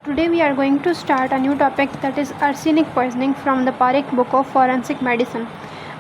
Today we are going to start a new topic, that is arsenic poisoning from the Parekh book of forensic medicine.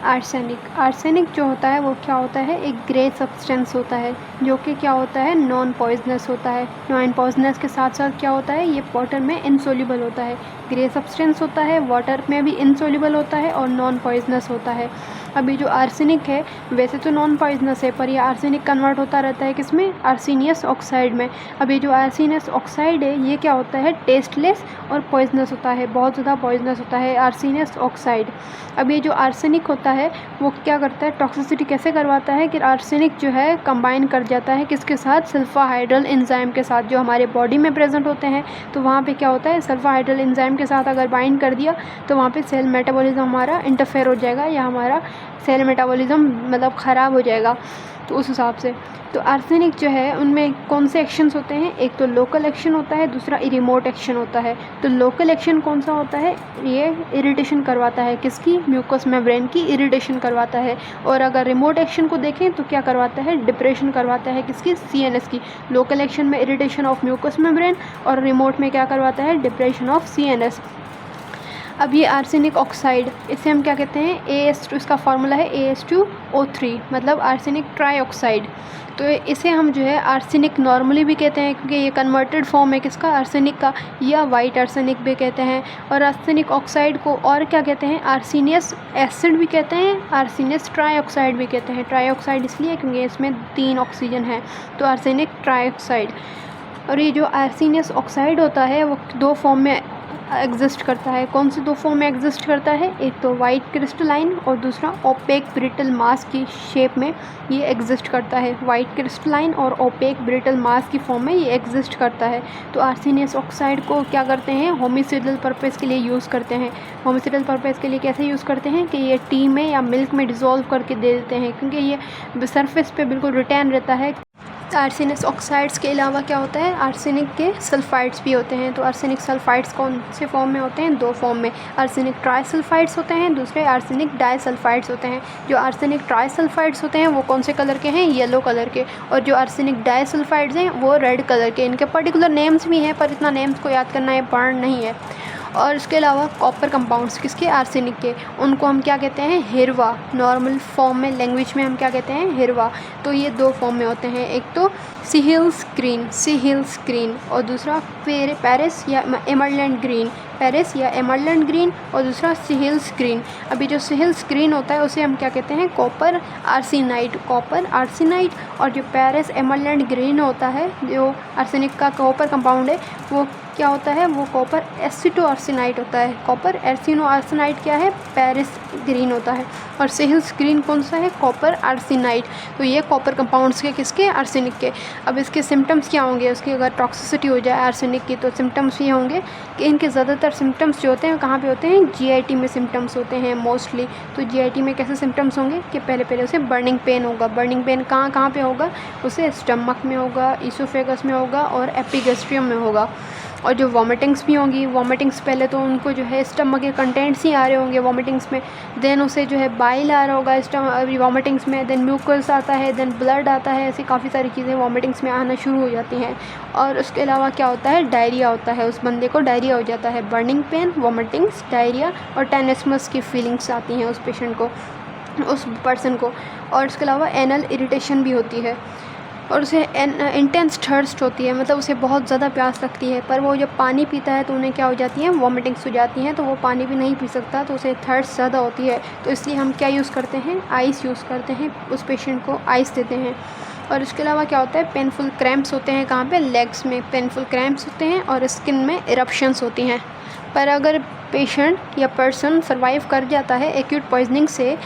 Arsenic जो होता है वो क्या होता है, एक ग्रे सब्सटेंस होता है जो कि क्या होता है, नॉन पॉइजनस होता है। नॉन पॉइजनस के साथ साथ क्या होता है, ये वाटर में इनसोल्यूबल होता है। ग्रे सब्सटेंस होता है, वाटर में भी इनसोल्यूबल होता है और नॉन पॉइजनस होता है। अभी जो आर्सेनिक है वैसे तो नॉन पॉइजनस है, पर ये आर्सेनिक कन्वर्ट होता रहता है किसमें, आर्सेनियस ऑक्साइड में। अभी जो आर्सेनियस ऑक्साइड है ये क्या होता है, टेस्टलेस और पॉइजनस होता है, बहुत ज़्यादा पॉइजनस होता है आर्सेनियस ऑक्साइड। अब ये जो आर्सेनिक होता है वो क्या करता है, टॉक्सिसिटी कैसे करवाता है कि आर्सेनिक जो है कंबाइन कर जाता है किसके साथ, सल्फाहाइड्रल एंजाइम के साथ, जो हमारे बॉडी में प्रेजेंट होते हैं। तो वहाँ पे क्या होता है, सल्फाहाइड्रल एंजाइम के साथ अगर बाइंड कर दिया तो वहाँ पे सेल मेटाबॉलिज्म हमारा इंटरफेयर हो जाएगा, या हमारा सेल मेटाबॉलिज्म मतलब ख़राब हो जाएगा। तो उस हिसाब से तो आर्सेनिक जो है उनमें कौन से एक्शंस होते हैं, एक तो लोकल एक्शन होता है, दूसरा रिमोट एक्शन होता है। तो लोकल एक्शन कौन सा होता है, ये इरिटेशन करवाता है किसकी, म्यूकस मेम्ब्रेन की इरिटेशन करवाता है। और अगर रिमोट एक्शन को देखें तो क्या करवाता है, डिप्रेशन करवाता है किसकी, CNS की। लोकल एक्शन में इरिटेशन ऑफ म्यूकस मेम्ब्रेन और रिमोट में क्या करवाता है, डिप्रेशन ऑफ CNS। अब ये आर्सेनिक ऑक्साइड, इसे हम क्या कहते हैं, AS2, इसका फार्मूला है AS2O3, मतलब आर्सेनिक ट्राईऑक्साइड। तो इसे हम जो है आर्सेनिक नॉर्मली भी कहते हैं क्योंकि ये कन्वर्टेड फॉर्म है किसका, आर्सेनिक का, या वाइट आर्सेनिक भी कहते हैं। और आर्सेनिक ऑक्साइड को और क्या कहते हैं, आर्सेनियस एसिड भी कहते हैं, आर्सेनियस ट्राईऑक्साइड भी कहते हैं। ट्राईऑक्साइड इसलिए क्योंकि इसमें 3 ऑक्सीजन है, तो आर्सेनिक ट्राईऑक्साइड। और ये जो आर्सेनियस ऑक्साइड होता है वो 2 फॉर्म में एग्जिस्ट करता है। कौन से 2 फॉर्म में एग्जिस्ट करता है, एक तो वाइट क्रिस्टलाइन और दूसरा ओपेक ब्रिटल मास की शेप में ये एग्जिस्ट करता है। वाइट क्रिस्टलाइन और ओपेक ब्रिटल मास की फॉर्म में ये एग्जिस्ट करता है। तो आर्सेनियस ऑक्साइड को क्या करते हैं, होमिसाइडल पर्पस के लिए यूज़ करते हैं। होमिसाइडल पर्पस के लिए कैसे यूज़ करते हैं कि ये टी में या मिल्क में डिज़ोल्व करके दे देते हैं, क्योंकि ये सरफेस पे बिल्कुल रिटेन रहता है। आर्सेनिक ऑक्साइड्स के अलावा क्या होता है, आर्सेनिक के सल्फाइड्स भी होते हैं। तो आर्सेनिक सल्फाइड्स कौन से फॉर्म में होते हैं, 2 फॉर्म में, आर्सेनिक ट्राईसल्फाइड्स होते हैं, दूसरे आर्सेनिक डाइसल्फाइड्स होते हैं। जो आर्सेनिक ट्राईसल्फाइड्स होते हैं वो कौन से कलर के हैं, येलो कलर के, और जो आर्सेनिक डाइसल्फाइड्स हैं वो रेड कलर के। इनके पर्टिकुलर नेम्स भी हैं पर इतना नेम्स को याद करना इंपॉर्टेंट नहीं है। और इसके अलावा कॉपर कंपाउंड्स किसके, आर्सेनिक के, उनको हम क्या कहते हैं, हिरवा। नॉर्मल फॉर्म में लैंग्वेज में हम क्या कहते हैं, हिरवा। तो ये 2 फॉर्म में होते हैं, एक तो सीहिल्स ग्रीन और दूसरा पेरिस या एमरलैंड ग्रीन, पेरिस या एमरलैंड ग्रीन, और दूसरा सीहिल्स ग्रीन। अभी जो सीहिल्स ग्रीन होता है उसे हम क्या कहते हैं, कॉपर आर्सेनाइड। और जो पेरिस एमरलैंड ग्रीन होता है, जो आर्सेनिक का कॉपर कंपाउंड है, वो क्या होता है, वो कॉपर एसिटोआर्सेनाइड होता है। कॉपर एसिटोआर्सेनाइड क्या है, पेरिस ग्रीन होता है। और सीहिल्स ग्रीन कौन सा है, कॉपर आर्सेनाइड। तो ये कॉपर कंपाउंड्स के किसके, आर्सेनिक के। अब इसके सिम्टम्स क्या होंगे, उसकी अगर टॉक्सिसिटी हो जाए आर्सेनिक की तो सिम्टम्स ये होंगे कि इनके ज़्यादातर सिम्टम्स जो होते हैं कहाँ पे होते हैं, GIT में सिम्टम्स होते हैं मोस्टली। तो GIT में कैसे सिम्टम्स होंगे कि पहले उसे बर्निंग पेन होगा। बर्निंग पेन कहाँ पे होगा, उसे स्टमक में होगा, ईसोफेगस में होगा और एपिगैस्ट्रियम में होगा। और जो वॉमिटिंग्स भी होंगी, वॉमिटिंग्स पहले तो उनको जो है स्टमक के कंटेंट्स ही आ रहे होंगे वॉमिटिंग्स में, देन उसे जो है बाइल आ रहा होगा वॉमिटिंग्स में, देन म्यूकस आता है, देन ब्लड आता है। ऐसी काफ़ी सारी चीज़ें वॉमिटिंग्स में आना शुरू हो जाती हैं। और उसके अलावा क्या होता है, डायरिया होता है, उस बंदे को डायरिया हो जाता है। बर्निंग पेन, वॉमिटिंग्स, डायरिया और टेनिसमस की फीलिंग्स आती हैं उस पेशेंट को, उस पर्सन को। और उसके अलावा एनल इरिटेशन भी होती है और उसे इंटेंस थर्स्ट होती है, मतलब उसे बहुत ज़्यादा प्यास लगती है। पर वो जब पानी पीता है तो उन्हें क्या हो जाती है, वॉमिटिंग्स हो जाती हैं, तो वो पानी भी नहीं पी सकता, तो उसे थर्स्ट ज़्यादा होती है। तो इसलिए हम क्या यूज़ करते हैं, आइस यूज़ करते हैं, उस पेशेंट को आइस देते हैं। और इसके अलावा क्या होता है, पेनफुल क्रैम्प्स होते हैं, कहाँ पे, लेग्स में पेनफुल क्रैम्प्स होते हैं और स्किन में इरप्शंस होती हैं। पर अगर पेशेंट या पर्सन सर्वाइव कर जाता है एक्यूट पॉइजनिंग से,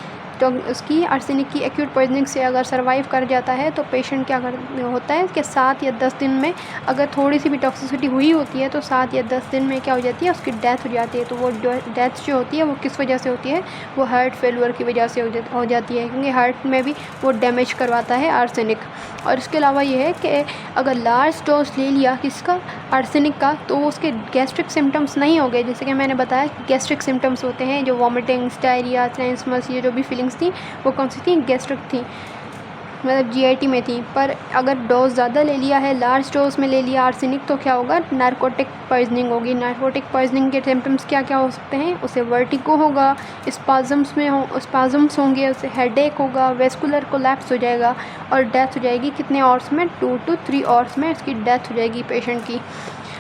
तो उसकी आर्सेनिक की एक्यूट पॉइजनिंग से अगर सर्वाइव कर जाता है तो पेशेंट क्या होता है कि 7 या 10 दिन में, अगर थोड़ी सी भी टॉक्सिसिटी हुई होती है तो 7 या 10 दिन में क्या हो जाती है, उसकी डेथ हो जाती है। तो वो डेथ जो होती है वो किस वजह से होती है, वो हार्ट फेलियर की वजह से हो जाती है, क्योंकि हार्ट में भी वो डैमेज करवाता है आर्सेनिक। और इसके अलावा ये है कि अगर लार्ज डोज ले लिया किसका, आर्सेनिक का, तो उसके गैस्ट्रिक सिम्टम्स नहीं हो गए। जैसे कि मैंने बताया गैस्ट्रिक सिम्टम्स होते हैं, जो वॉमिटिंग्स, डायरिया, टेनिसमस, ये जो भी फीलिंग्स थी वो कौन सी थी, गैस्ट्रिक थी। मतलब जीआईटी में थी, पर अगर डोज ज़्यादा ले लिया है, लार्ज डोज में ले लिया आर्सेनिक, तो क्या होगा, नारकोटिक पॉइजनिंग होगी। नारकोटिक पॉइजनिंग के सिम्टम्स क्या क्या हो सकते हैं, उसे वर्टिगो होगा, स्पाजम्स होंगे, उसे हेडेक होगा, वेस्कुलर कोलैप्स हो जाएगा और डेथ हो जाएगी। कितने आवर्स में, 2 to 3 आवर्स में इसकी डेथ हो जाएगी पेशेंट की।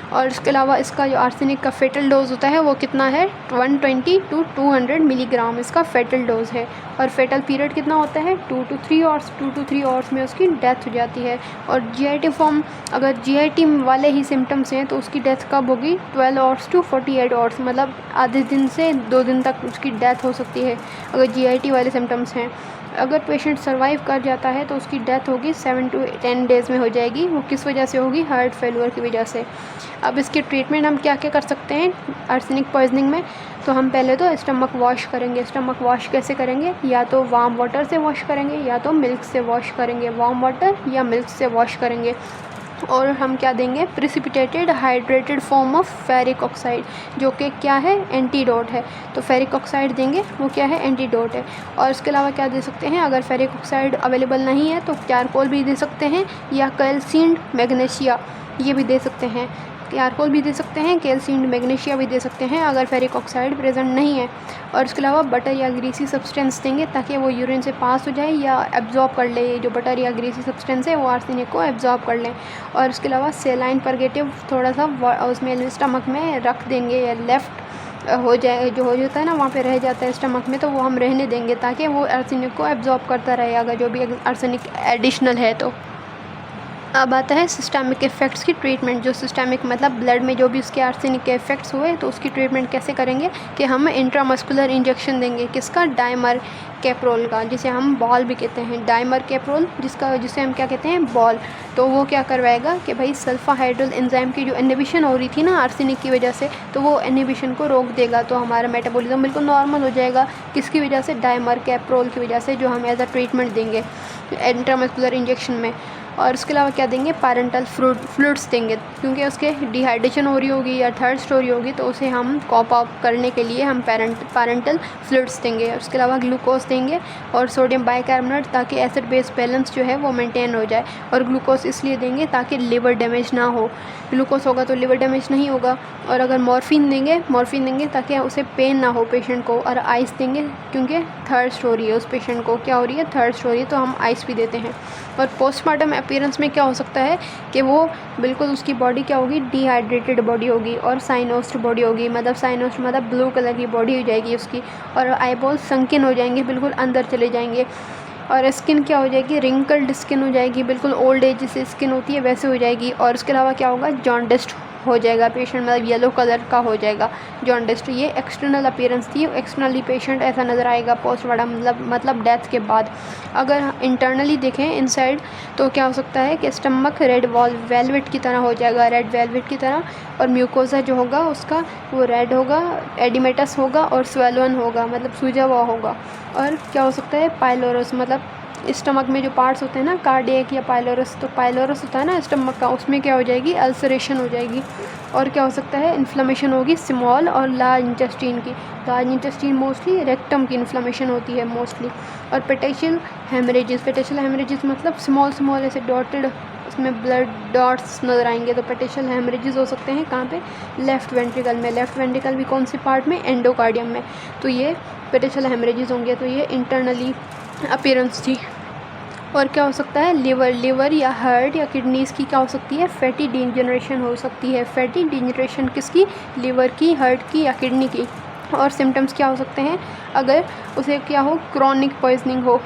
और इसके अलावा इसका जो आर्सेनिक का फेटल डोज होता है वो कितना है, 120 to 200 मिलीग्राम इसका फेटल डोज है। और फेटल पीरियड कितना होता है, 2 to 3 आवर्स। 2 to 3 आवर्स में उसकी डेथ हो जाती है। और जीआईटी फॉर्म, अगर जीआईटी वाले ही सिम्टम्स हैं तो उसकी डेथ कब होगी, 12 आवर्स to 48 आवर्स, मतलब आधे दिन से 2 दिन तक उसकी डेथ हो सकती है अगर जीआईटी वाले सिम्टम्स हैं। अगर पेशेंट सर्वाइव कर जाता है तो उसकी डेथ होगी 7 to 10 डेज़ में हो जाएगी। वो किस वजह से होगी, हार्ट फेल्यूर की वजह से। अब इसके ट्रीटमेंट हम क्या क्या कर सकते हैं आर्सेनिक पॉइजनिंग में, तो हम पहले तो स्टमक वॉश करेंगे। स्टमक वॉश कैसे करेंगे, या तो वार्म वाटर से वॉश करेंगे या तो मिल्क से वॉश करेंगे, वार्म वाटर या मिल्क से वॉश करेंगे। और हम क्या देंगे, precipitated hydrated form of ferric oxide, जो कि क्या है, एंटीडोट है। तो फेरिक ऑक्साइड देंगे, वो क्या है, एंटीडोट है। और इसके अलावा क्या दे सकते हैं, अगर फेरिक ऑक्साइड अवेलेबल नहीं है तो चारकोल भी दे सकते हैं, या कैल्शियम मैग्नीशिया ये भी दे सकते हैं। चारकोल भी दे सकते हैं, कैल्शियम मैग्नीशिया भी दे सकते हैं अगर फेरिक ऑक्साइड प्रेजेंट नहीं है। और इसके अलावा बटर या ग्रीसी सब्सटेंस देंगे ताकि वो यूरिन से पास हो जाए या एब्जॉर्ब कर ले। जो बटर या ग्रीसी सब्सटेंस है वो आर्सेनिक को एब्जॉर्ब कर लें। और इसके अलावा सेलाइन परगेटिव थोड़ा सा उसमें स्टमक में रख देंगे, या लेफ़्ट हो जाए, जो हो जाता है ना वहाँ पे रह जाता है स्टमक में, तो वो हम रहने देंगे ताकि वो आर्सेनिक को एब्जॉर्ब करता रहे अगर जो भी आर्सेनिक एडिशनल है तो। अब आता है सिस्टमिक इफ़ेक्ट्स की ट्रीटमेंट। जो सिस्टमिक मतलब ब्लड में जो भी उसके आर्सेनिक के इफ़ेक्ट्स हुए तो उसकी ट्रीटमेंट कैसे करेंगे कि हम इंट्रामस्कुलर इंजेक्शन देंगे। किसका, डाइमर कैप्रोल का, जिसे हम बॉल भी कहते हैं। डाइमर कैप्रोल जिसे हम क्या कहते हैं, बॉल। तो वो क्या करवाएगा कि भाई सल्फा हाइड्रोल एंजाइम की जो इनहिबिशन हो रही थी ना आर्सेनिक की वजह से, तो वो इनहिबिशन को रोक देगा, तो हमारा मेटाबॉलिज्म बिल्कुल नॉर्मल हो जाएगा। किसकी वजह से, डाइमर कैप्रोल की वजह से, जो हम एज अ ट्रीटमेंट देंगे इंट्रामस्कुलर इंजेक्शन में। और उसके अलावा क्या देंगे, पैरेंटल फ्लूइड्स देंगे, क्योंकि उसके डिहाइड्रेशन हो रही होगी या थर्स्ट हो रही होगी, तो उसे हम कॉप अप करने के लिए हम पैरेंटल फ्लूइड्स देंगे। उसके अलावा ग्लूकोज देंगे और सोडियम बाइकार्बोनेट, ताकि एसिड बेस बैलेंस जो है वो मेंटेन हो जाए। और ग्लूकोज इसलिए देंगे ताकि लिवर डैमेज ना हो। ग्लूकोज होगा तो लिवर डैमेज नहीं होगा। और अगर मॉर्फिन देंगे ताकि उसे पेन ना हो पेशेंट को। और आइस देंगे क्योंकि थर्स्ट हो रही है उस पेशेंट को, क्या हो रही है, थर्स्ट हो रही है, तो हम आइस भी देते हैं। और पोस्टमार्टम अपीयरेंस में क्या हो सकता है कि वो बिल्कुल उसकी बॉडी क्या होगी, डिहाइड्रेटेड बॉडी होगी और साइनोस्ट बॉडी होगी। मतलब साइनोस्ट मतलब ब्लू कलर की बॉडी हो जाएगी उसकी, और आईबॉल संकिन हो जाएंगे, बिल्कुल अंदर चले जाएंगे। और स्किन क्या हो जाएगी, रिंकल्ड स्किन हो जाएगी, बिल्कुल ओल्ड एज जैसे स्किन होती है वैसे हो जाएगी। और उसके अलावा क्या होगा, जॉन्डिस्ड हो जाएगा पेशेंट, मतलब येलो कलर का हो जाएगा जॉन्डिस्ड। ये एक्सटर्नल अपीयरेंस थी, एक्सटर्नली पेशेंट ऐसा नज़र आएगा पोस्टमार्टम मतलब डेथ के बाद। अगर इंटरनली देखें इनसाइड, तो क्या हो सकता है कि स्टमक रेड वेलवेट की तरह हो जाएगा, रेड वेलवेट की तरह। और म्यूकोसा जो होगा उसका वो रेड होगा, एडिमेटस होगा और स्वेलोन होगा, मतलब सूजा हुआ होगा। और क्या हो सकता है, पाइलोरस, मतलब स्टमक में जो पार्ट्स होते हैं ना, कार्डियक या पाइलोरस, तो पाइलोरस होता है ना स्टमक का, उसमें क्या हो जाएगी, अल्सरेशन हो जाएगी। और क्या हो सकता है, इन्फ्लेमेशन होगी स्मॉल और लार्ज इंटेस्टीन की। लार्ज इंटेस्टीन मोस्टली रेक्टम की इन्फ्लेमेशन होती है मोस्टली। और पेटेशियल हेमरेजेस मतलब स्मॉल ऐसे डॉटेड उसमें ब्लड डॉट्स नज़र आएंगे, तो पेटेशियल हेमरेजेस हो सकते हैं कहाँ पे, लेफ़्ट वेंट्रिकल में। लेफ़्ट वेंट्रिकल भी कौन सी पार्ट में, एंडोकार्डियम में। तो ये पेटेशियल हेमरेजेस होंगे। तो ये इंटरनली अपीयरेंस थी। और क्या हो सकता है, लिवर या हार्ट या किडनीज़ की क्या हो सकती है, फैटी डीजनरेशन हो सकती है। फैटी डीजनरेशन किसकी, लिवर की, हार्ट की या किडनी की। और सिम्टम्स क्या हो सकते हैं, अगर उसे क्या हो, क्रॉनिक पॉइजनिंग हो,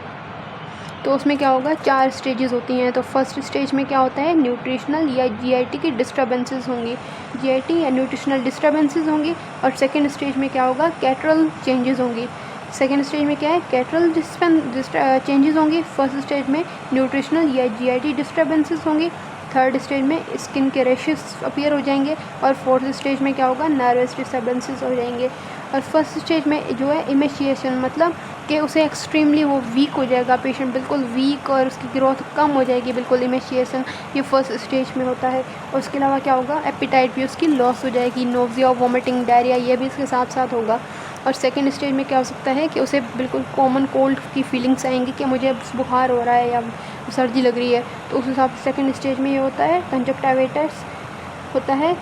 तो उसमें क्या होगा, 4 स्टेजेस होती हैं। तो फर्स्ट स्टेज में क्या होता है, न्यूट्रिशनल या जीआईटी की डिस्टर्बेंसेस होंगी, जीआईटी या न्यूट्रिशनल डिस्टर्बेंसेस होंगी। और सेकेंड स्टेज में क्या होगा, कैटरल चेंजेस होंगी। सेकेंड स्टेज में क्या है, कैटरल चेंजेस होंगी। फर्स्ट स्टेज में न्यूट्रिशनल या जीआईटी डिस्टर्बेंसेस होंगी। थर्ड स्टेज में स्किन के रैशेस अपीयर हो जाएंगे। और फोर्थ स्टेज में क्या होगा, नर्वस डिस्टर्बेंसेस हो जाएंगे। और फर्स्ट स्टेज में जो है इमेशिएशन, मतलब कि उसे एक्सट्रीमली वो वीक हो जाएगा पेशेंट, बिल्कुल वीक, और उसकी ग्रोथ कम हो जाएगी, बिल्कुल इमेशिएशन, ये फर्स्ट स्टेज में होता है। और उसके अलावा क्या होगा, एपिटाइट भी उसकी लॉस हो जाएगी, नोजिया, वोमिटिंग, डायरिया ये भी इसके साथ साथ होगा। और सेकेंड स्टेज में क्या हो सकता है कि उसे बिल्कुल कॉमन कोल्ड की फीलिंग्स आएंगी कि मुझे बुखार हो रहा है या सर्दी लग रही है, तो उस हिसाब से सेकेंड स्टेज में ये होता है कंजक्टाइवाइटिस होता है,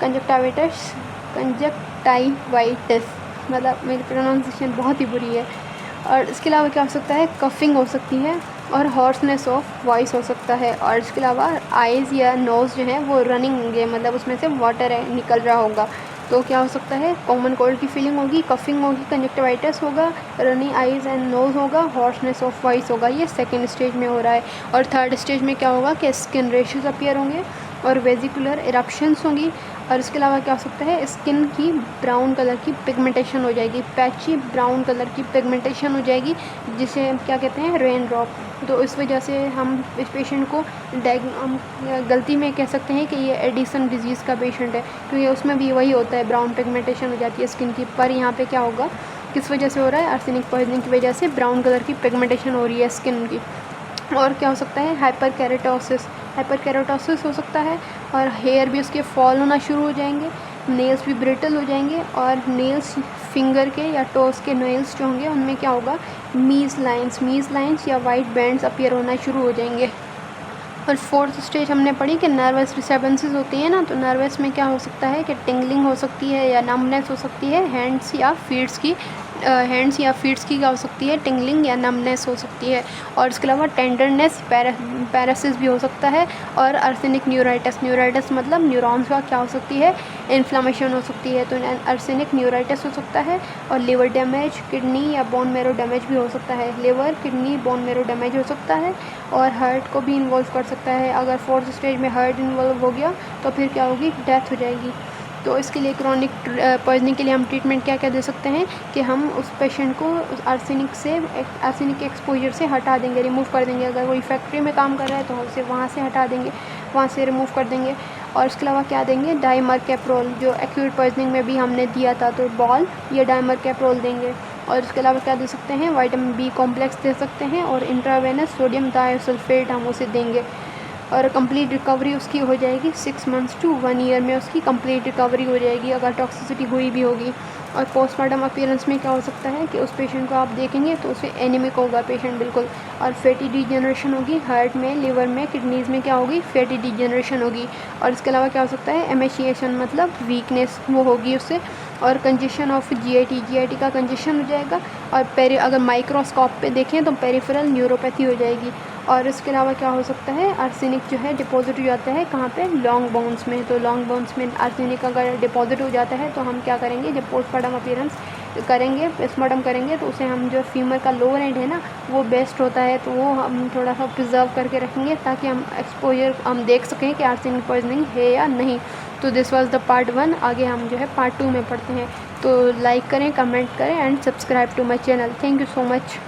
कंजक्टाइवाइटिस, मतलब मेरी प्रोनाउंसिएशन बहुत ही बुरी है। और इसके अलावा क्या हो सकता है, कफिंग हो सकती है और हॉर्सनेस ऑफ वॉइस हो सकता है। और इसके अलावा आइज़ या नोज़ जो है वो रनिंग होंगे, मतलब उसमें से वाटर है निकल रहा होगा। तो क्या हो सकता है, कॉमन कोल्ड की फीलिंग होगी, कफिंग होगी, कंजक्टिवाइटिस होगा, रनिंग आइज़ एंड नोज़ होगा, हॉर्सनेस ऑफ वॉइस होगा। ये सेकेंड स्टेज में हो रहा है। और थर्ड स्टेज में क्या होगा कि स्किन रेशेस अपीयर होंगे और वेजिकुलर इरप्शंस होंगी। और इसके अलावा क्या हो सकता है, स्किन की ब्राउन कलर की पिगमेंटेशन हो जाएगी, पैची ब्राउन कलर की पिगमेंटेशन हो जाएगी, जिसे हम क्या कहते हैं, रेन ड्रॉप। तो इस वजह से हम इस पेशेंट को हम गलती में कह सकते हैं कि ये एडिसन डिजीज़ का पेशेंट है, क्योंकि उसमें भी वही होता है, ब्राउन पिगमेंटेशन हो जाती है स्किन की। पर यहाँ पे क्या होगा, किस वजह से हो रहा है, आर्सेनिक पॉइजनिंग की वजह से ब्राउन कलर की पिगमेंटेशन हो रही है स्किन की। और क्या हो सकता है, हाइपरकेराटोसिस हो सकता है, और हेयर भी उसके फॉल होना शुरू हो जाएंगे, नेल्स भी ब्रिटल हो जाएंगे, और नेल्स फिंगर के या टोस के नेल्स जो होंगे उनमें क्या होगा, मीज लाइंस या वाइट बैंड्स अपीयर होना शुरू हो जाएंगे। और फोर्थ स्टेज हमने पढ़ी कि नर्वस डिस्टर्बेंसेस होती है ना, तो नर्वस में क्या हो सकता है कि टिंगलिंग हो सकती है या नमनेस हो सकती है, हैंड्स या फीट्स की क्या हो सकती है, टिंगलिंग या नमनेस हो सकती है। और इसके अलावा टेंडरनेस, पैरासिस भी हो सकता है। और आर्सेनिक न्यूराइटिस मतलब न्यूरॉन्स का क्या हो सकती है, इन्फ्लामेशन हो सकती है, तो आर्सेनिक न्यूराइटिस हो सकता है। और लिवर डैमेज, किडनी या बोन मेरो डैमेज भी हो सकता है, liver, kidney, bone marrow damage हो सकता है। और हार्ट को भी इन्वॉल्व कर सकता है। अगर फोर्थ स्टेज में हार्ट इन्वॉल्व हो गया तो फिर क्या होगी, डेथ हो जाएगी। तो इसके लिए क्रॉनिक पॉइजनिंग के लिए हम ट्रीटमेंट क्या क्या दे सकते हैं कि हम उस पेशेंट को आर्सेनिक एक्सपोजर से हटा देंगे, रिमूव कर देंगे। अगर कोई फैक्ट्री में काम कर रहा है तो उसे वहाँ से हटा देंगे, वहाँ से रिमूव कर देंगे। और इसके अलावा क्या देंगे, डाइमरकैप्रोल, जो एक्यूट पॉइजनिंग में भी हमने दिया था, तो बॉल या डाइमरकैप्रोल देंगे। और इसके अलावा क्या दे सकते हैं, विटामिन बी कॉम्प्लेक्स दे सकते हैं, और इंट्रावेनस सोडियम थायोसल्फेट हम उसे देंगे। और कंप्लीट रिकवरी उसकी हो जाएगी 6 मंथ्स टू 1 ईयर में, उसकी कंप्लीट रिकवरी हो जाएगी अगर टॉक्सिसिटी हुई भी होगी। और पोस्टमार्टम अपीयरेंस में क्या हो सकता है कि उस पेशेंट को आप देखेंगे तो उसे एनीमिक होगा पेशेंट बिल्कुल, और फैटी डिजेनरेशन होगी, हार्ट में, लिवर में, किडनीज़ में क्या होगी, फैटी डिजेनरेशन होगी। और इसके अलावा क्या हो सकता है, एमेशिएशन मतलब वीकनेस वो होगी उससे। और कंजेशन ऑफ जीआईटी का कंजेशन हो जाएगा। और अगर माइक्रोस्कोप पे देखें तो पेरिफेरल न्यूरोपैथी हो जाएगी। और इसके अलावा क्या हो सकता है, आर्सेनिक जो है डिपॉजिट हो जाता है कहाँ पे, लॉन्ग बोन्स में। तो लॉन्ग बोन्स में आर्सेनिक अगर डिपॉजिट हो जाता है तो हम क्या करेंगे, जब पोस्टमार्टम अपीयरेंस करेंगे, पोस्टमार्टम करेंगे, तो उसे हम जो फीमर का लोअर एंड है ना वो बेस्ट होता है, तो वो हम थोड़ा सा प्रिजर्व करके रखेंगे ताकि हम एक्सपोजर हम देख सकें कि आर्सेनिक पॉइजनिंग है या नहीं। तो दिस वाज द पार्ट 1। आगे हम जो है पार्ट 2 में पढ़ते हैं। तो लाइक करें, कमेंट करें and subscribe to my channel. Thank you so much.